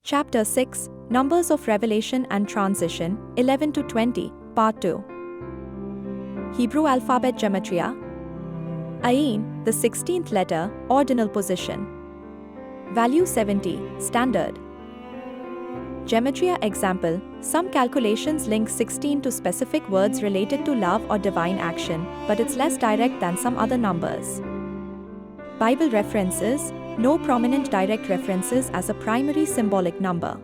Chapter 6, Numbers of Revelation and Transition, 11 to 20, Part 2. Hebrew Alphabet Gematria. Ayin, the 16th letter, ordinal position. Value 70, standard. Gematria example, some calculations link 16 to specific words related to love or divine action, but it's less direct than some other numbers. Bible references, no prominent direct references as a primary symbolic number.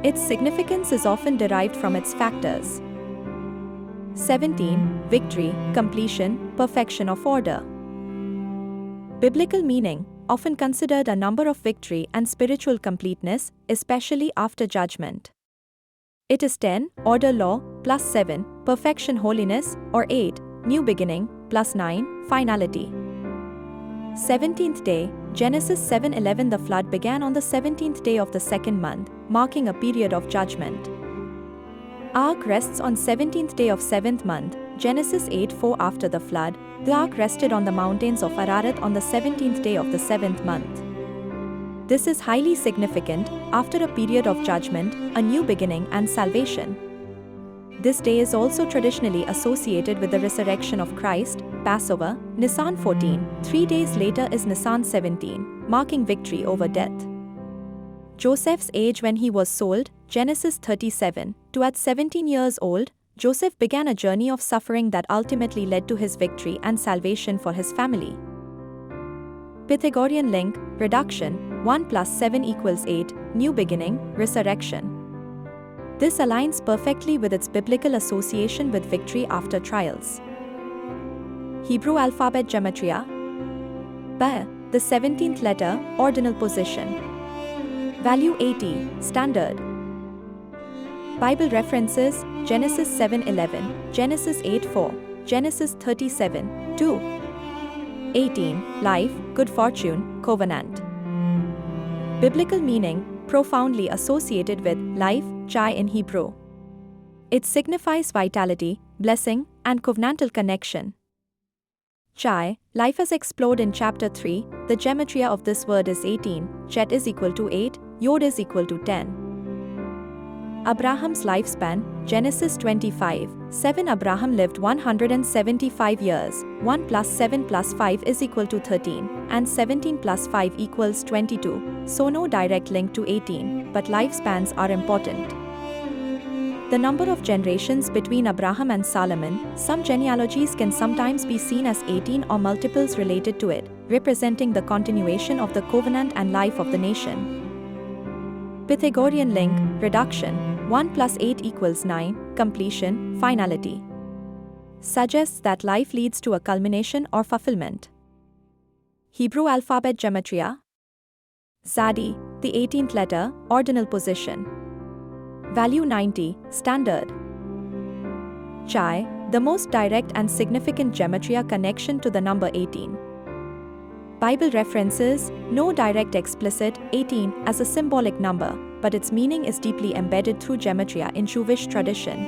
Its significance is often derived from its factors. 17. Victory, completion, perfection of order. Biblical meaning, often considered a number of victory and spiritual completeness, especially after judgment. It is 10, order law, plus 7, perfection holiness, or 8, new beginning, plus 9, finality. 17th day, Genesis 7:11. The flood began on the 17th day of the second month, marking a period of judgment. Ark rests on 17th day of 7th month, Genesis 8:4. After the flood, the ark rested on the mountains of Ararat on the 17th day of the 7th month. This is highly significant, after a period of judgment, a new beginning and salvation. This day is also traditionally associated with the resurrection of Christ, Passover, Nisan 14, 3 days later is Nisan 17, marking victory over death. Joseph's age when he was sold, Genesis 37, to at 17 years old, Joseph began a journey of suffering that ultimately led to his victory and salvation for his family. Pythagorean link, reduction, 1 plus 7 equals 8, new beginning, resurrection. This aligns perfectly with its biblical association with victory after trials. Hebrew Alphabet Gematria. Ba, the 17th letter, ordinal position. Value 80, standard. Bible references, Genesis 7:11, Genesis 8:4, Genesis 37:2. 18, life, good fortune, covenant. Biblical meaning, profoundly associated with life, YAH in Hebrew. It signifies vitality, blessing, and covenantal connection. YAH, life as explored in chapter 3, the gematria of this word is 18, Chet is equal to 8, Yod is equal to 10. Abraham's lifespan, Genesis 25:7. Abraham lived 175 years, 1 plus 7 plus 5 is equal to 13, and 17 plus 5 equals 22, so no direct link to 18, but lifespans are important. The number of generations between Abraham and Solomon, some genealogies can sometimes be seen as 18 or multiples related to it, representing the continuation of the covenant and life of the nation. Pythagorean link, reduction, 1 plus 8 equals 9, completion, finality. Suggests that life leads to a culmination or fulfillment. Hebrew Alphabet Gematria. Zadi, the 18th letter, ordinal position. Value 90, standard. Chai, the most direct and significant gematria connection to the number 18. Bible references, no direct explicit 18 as a symbolic number, but its meaning is deeply embedded through gematria in Jewish tradition.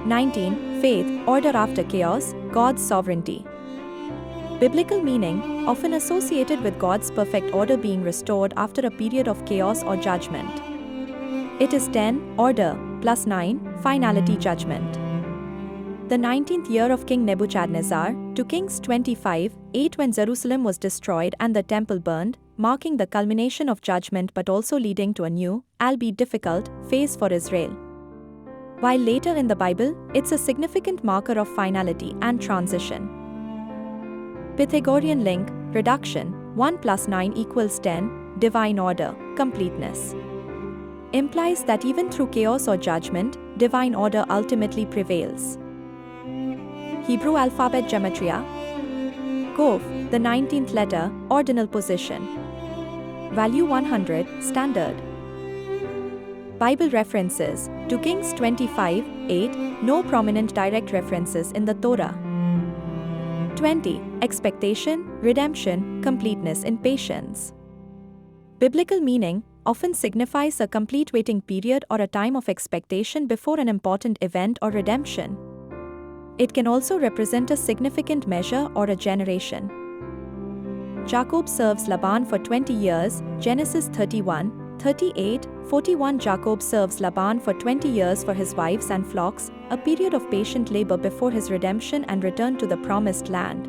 19, faith, order after chaos, God's sovereignty. Biblical meaning, often associated with God's perfect order being restored after a period of chaos or judgment. It is 10, order, plus 9, finality judgment. The 19th year of King Nebuchadnezzar, to Kings 25:8 when Jerusalem was destroyed and the temple burned, marking the culmination of judgment but also leading to a new, albeit difficult, phase for Israel. While later in the Bible, it's a significant marker of finality and transition. Pythagorean link, reduction, 1 plus 9 equals 10, divine order, completeness. Implies that even through chaos or judgment, divine order ultimately prevails. Hebrew Alphabet Gematria. Kov, the 19th letter, ordinal position. Value 100, standard. Bible references, to Kings 25:8, no prominent direct references in the Torah. 20, expectation, redemption, completeness in patience. Biblical meaning, often signifies a complete waiting period or a time of expectation before an important event or redemption. It can also represent a significant measure or a generation. Jacob serves Laban for 20 years, Genesis 31, 38, 41 Jacob serves Laban for 20 years for his wives and flocks, a period of patient labor before his redemption and return to the promised land.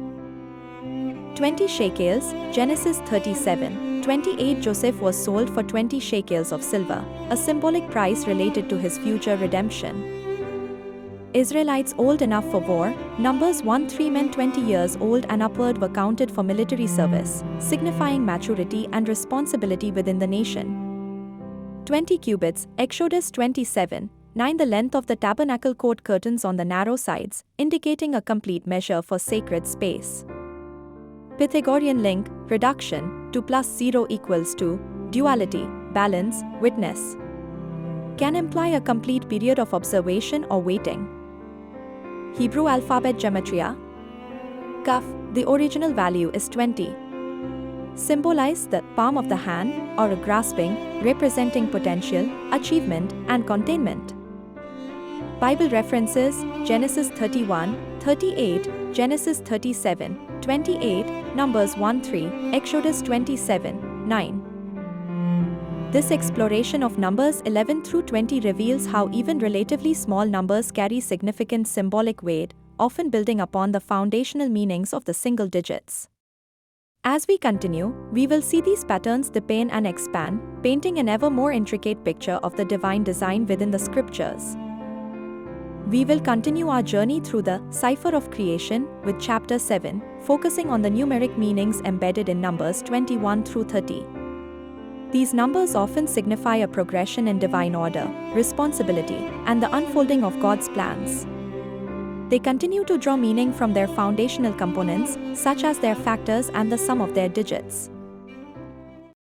20 shekels, Genesis 37, 28 Joseph was sold for 20 shekels of silver, a symbolic price related to his future redemption. Israelites old enough for war, Numbers 1-3 men 20 years old and upward were counted for military service, signifying maturity and responsibility within the nation. 20 cubits, Exodus 27:9 the length of the tabernacle court curtains on the narrow sides, indicating a complete measure for sacred space. Pythagorean link, reduction, 2 plus 0 equals 2, duality, balance, witness. Can imply a complete period of observation or waiting. Hebrew alphabet Gematria. Kaf, the original value is 20. Symbolize the palm of the hand, or a grasping, representing potential, achievement, and containment. Bible references, Genesis 31:38, Genesis 37:28, Numbers 1-3, Exodus 27:9. This exploration of Numbers 11-20 reveals how even relatively small numbers carry significant symbolic weight, often building upon the foundational meanings of the single digits. As we continue, we will see these patterns deepen and expand, painting an ever more intricate picture of the divine design within the scriptures. We will continue our journey through the Cipher of Creation with Chapter 7, focusing on the numeric meanings embedded in Numbers 21-30. These numbers often signify a progression in divine order, responsibility, and the unfolding of God's plans. They continue to draw meaning from their foundational components, such as their factors and the sum of their digits.